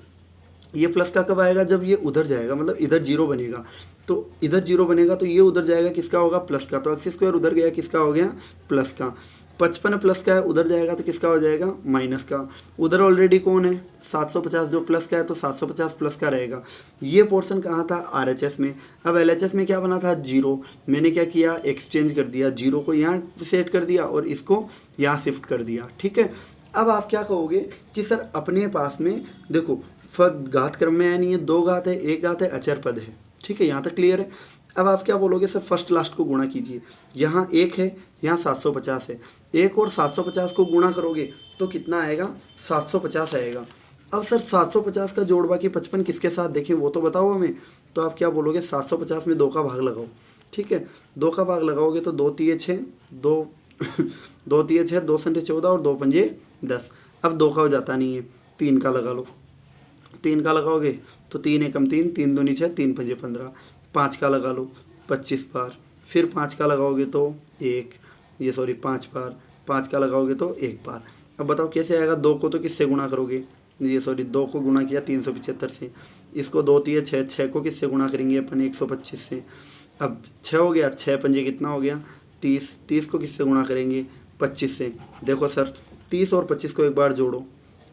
ये प्लस का कब आएगा, जब ये उधर जाएगा, मतलब इधर जीरो बनेगा। तो इधर जीरो बनेगा तो ये उधर जाएगा, किसका होगा, प्लस का। तो x² उधर गया, किसका हो गया, प्लस का। 55 प्लस का है, उधर जाएगा तो किसका हो जाएगा, माइनस का। उधर ऑलरेडी कौन है, 750 जो प्लस का है, तो 750 प्लस का रहेगा। ये पोर्शन कहाँ था, RHS में। अब LHS में क्या बना था, जीरो। मैंने क्या किया, एक्सचेंज कर दिया, जीरो को यहाँ सेट कर दिया और इसको यहाँ शिफ्ट कर दिया, ठीक है। अब आप क्या कहोगे कि सर अपने पास में देखो घात क्रम में है नहीं है, दो घात है, एक घात है, अचर पद है, ठीक है, यहाँ तक क्लियर है। अब आप क्या बोलोगे, सर फर्स्ट लास्ट को गुणा कीजिए, यहाँ एक है, यहाँ 750 है, एक और 750 को गुणा करोगे तो कितना आएगा, 750 आएगा। अब सर 750 का जोड़ बाकी 55 किसके साथ देखें वो तो बताओ हमें। तो आप क्या बोलोगे, 750 में 2 का भाग लगाओ, ठीक है। 2 का भाग लगाओगे तो 2 तिये 6, 2 2 तिये 6, 2 संटे 14 और 2 पंजे 10। अब 2 का हो जाता नहीं है, 3 का लगा लो। 3 का लगाओगे तो 3 एकम 3, 3 दूनी 6, 3 पंजे 15। 5 का लगा लो 25 बार, फिर 5 का लगाओगे तो 5 बार, 5 का लगाओगे तो 1 बार। अब बताओ कैसे आएगा, 2 को तो किससे गुणा करोगे, 2 को गुणा किया 375 से, इसको 2 तिये 6, 6 को किससे गुणा करेंगे अपन 125 से। अब 6 हो गया, 6 पंजे कितना हो गया 30, 30 को किससे गुणा करेंगे 25 से। देखो सर 30 और 25 को एक बार जोड़ो,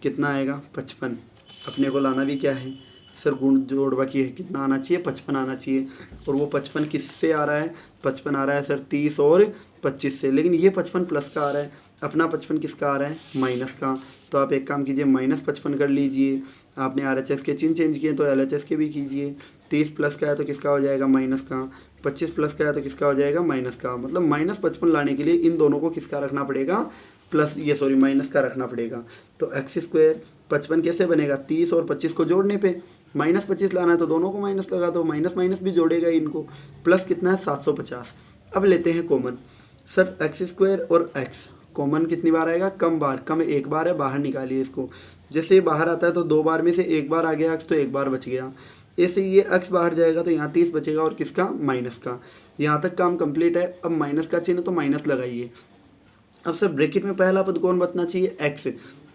कितना आएगा 55। अपने को लाना भी क्या है सर, गुण जोड़ बाकी है, कितना आना चाहिए 55 आना चाहिए। और वो 55 किससे आ रहा है, 55 आ रहा है सर 30 और 25 से, लेकिन ये 55 प्लस का आ रहा है, अपना 55 किसका आ रहा है, माइनस का। तो आप एक काम कीजिए, -55 कर लीजिए। आपने RHS के चिन्ह चेंज किए तो LHS के भी कीजिए। 30 प्लस का है तो किसका हो जाएगा, माइनस का। 25 प्लस का है तो किसका हो जाएगा, माइनस का। मतलब -55 लाने के लिए इन दोनों को किसका रखना पड़ेगा, माइनस का रखना पड़ेगा। तो x² 55 कैसे बनेगा, 30 और 25 को जोड़ने पे, -25 लाना है तो दोनों को माइनस लगा दो, माइनस माइनस भी जोड़ेगा इनको, प्लस कितना है 750। अब लेते हैं कॉमन, सर x² और x कॉमन कितनी बार आएगा, कम बार, कम एक बार है, बाहर निकालिए इसको। जैसे ये बाहर आता है तो 2 बार में से एक बार आ गया x, तो एक बार बच गया। ऐसे ये x बाहर जाएगा तो यहाँ 30 बचेगा और किसका, माइनस का। यहाँ तक काम कंप्लीट है। अब माइनस का चिन्ह तो माइनस लगाइए। अब सर ब्रैकेट में पहला पद कौन बचना चाहिए,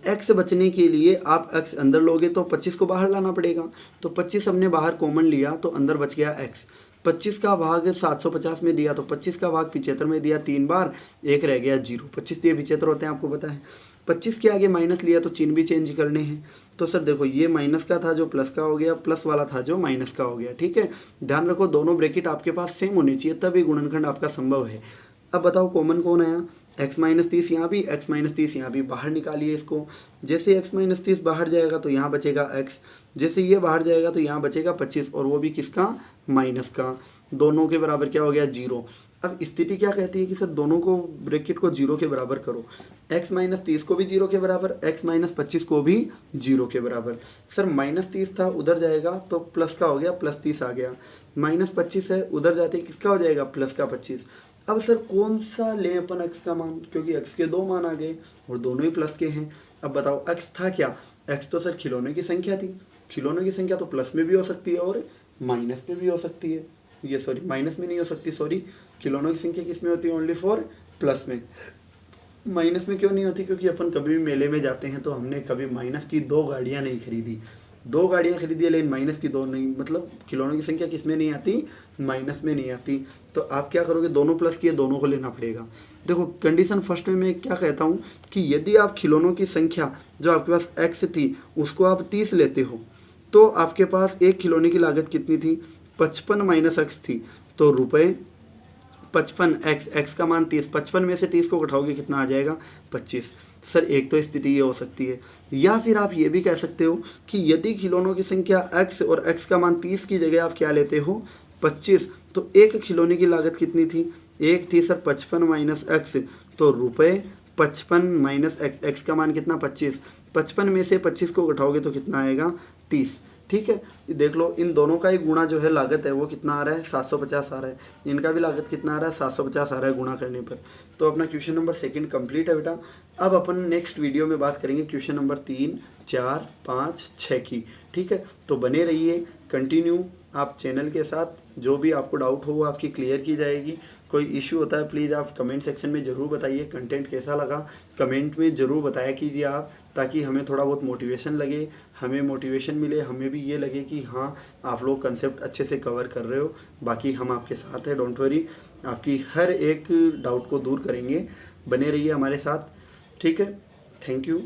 x बचने के लिए आप x अंदर लोगे तो 25 को बाहर लाना पड़ेगा। तो 25 हमने बाहर कॉमन लिया तो अंदर बच गया x। 25 का भाग 750 में दिया तो 25 का भाग 75 में दिया 3 बार, एक रह गया 0। 25 दिए 75 होते हैं, आपको पता है। 25 के आगे माइनस लिया तो चिन्ह भी चेंज करने हैं। तो सर देखो ये माइनस का था जो प्लस का हो गया, प्लस वाला था जो माइनस का हो गया, ठीक है। ध्यान रखो दोनों ब्रैकेट आपके पास सेम होने चाहिए, तभी गुणनखंड आपका संभव है। अब बताओ कॉमन कौन आया, x-30 यहाँ भी, x-30 यहाँ भी, बाहर निकालिए इसको। जैसे x-30 बाहर जाएगा तो यहाँ बचेगा x, जैसे ये बाहर जाएगा तो यहाँ बचेगा 25 और वो भी किसका, माइनस का। दोनों के बराबर क्या हो गया, 0। अब स्थिति क्या कहती है कि सर दोनों को ब्रैकेट को 0 के बराबर करो। x-30 को भी 0 के बराबर, x-25 को भी 0 के बराबर। सर -30 था उधर जाएगा तो प्लस का हो गया, +30 आ गया। -25 है उधर जाते किसका हो जाएगा, प्लस का 25। अब सर कौन सा लें अपन x का मान, क्योंकि x के 2 मान आ गए और दोनों ही प्लस के हैं। अब बताओ x था क्या, x तो सर खिलौने की संख्या थी। खिलौने की संख्या तो प्लस में भी हो सकती है और माइनस में भी हो सकती है। ये सॉरी माइनस में नहीं हो सकती, सॉरी। खिलौनों की संख्या किस में होती है, ओनली फॉर प्लस में। माइनस में क्यों नहीं होती, क्योंकि अपन कभी भी मेले में जाते हैं तो हमने कभी माइनस की 2 गाड़ियाँ नहीं खरीदी। 2 गाड़ियाँ खरीदी है लेकिन माइनस की 2 नहीं, मतलब खिलौनों की संख्या किस में नहीं आती, माइनस में नहीं आती। तो आप क्या करोगे, दोनों प्लस किए, दोनों को लेना पड़ेगा। देखो कंडीशन फर्स्ट में मैं क्या कहता हूँ कि यदि आप खिलौनों की संख्या जो आपके पास x थी उसको आप 30 लेते हो तो आपके पास एक खिलौने की लागत कितनी थी, 55 माइनस x थी, तो रुपये 55, x का मान 30, 55 में से 30 को घटाओगे कितना आ जाएगा, 25। सर एक तो स्थिति ये हो सकती है, या फिर आप ये भी कह सकते हो कि यदि खिलौनों की संख्या x और x का मान 30 की जगह आप क्या लेते हो, 25, तो एक खिलौने की लागत कितनी थी, एक थी सर 55 माइनस x, तो रुपये 55 माइनस x का मान कितना, 25, 55 में से 25 को घटाओगे तो कितना आएगा, 30। ठीक है, देख लो इन दोनों का ही गुणा जो है लागत है वो कितना आ रहा है, 750 आ रहा है, इनका भी लागत कितना आ रहा है, 750 आ रहा है गुणा करने पर। तो अपना क्वेश्चन नंबर 2 कंप्लीट है बेटा। अब अपन नेक्स्ट वीडियो में बात करेंगे क्वेश्चन नंबर 3, 4, 5, 6 की। ठीक है, तो बने रहिए कंटिन्यू आप चैनल के साथ, जो भी आपको डाउट हो वो आपकी क्लियर की जाएगी। कोई इश्यू होता है प्लीज़ आप कमेंट सेक्शन में ज़रूर बताइए, कंटेंट कैसा लगा कमेंट में ज़रूर बताया कीजिए आप, ताकि हमें थोड़ा बहुत मोटिवेशन लगे, हमें मोटिवेशन मिले, हमें भी ये लगे कि हाँ आप लोग कंसेप्ट अच्छे से कवर कर रहे हो। बाकी हम आपके साथ हैं, डोंट वरी, आपकी हर एक डाउट को दूर करेंगे, बने रहिए हमारे साथ। ठीक है, थैंक यू।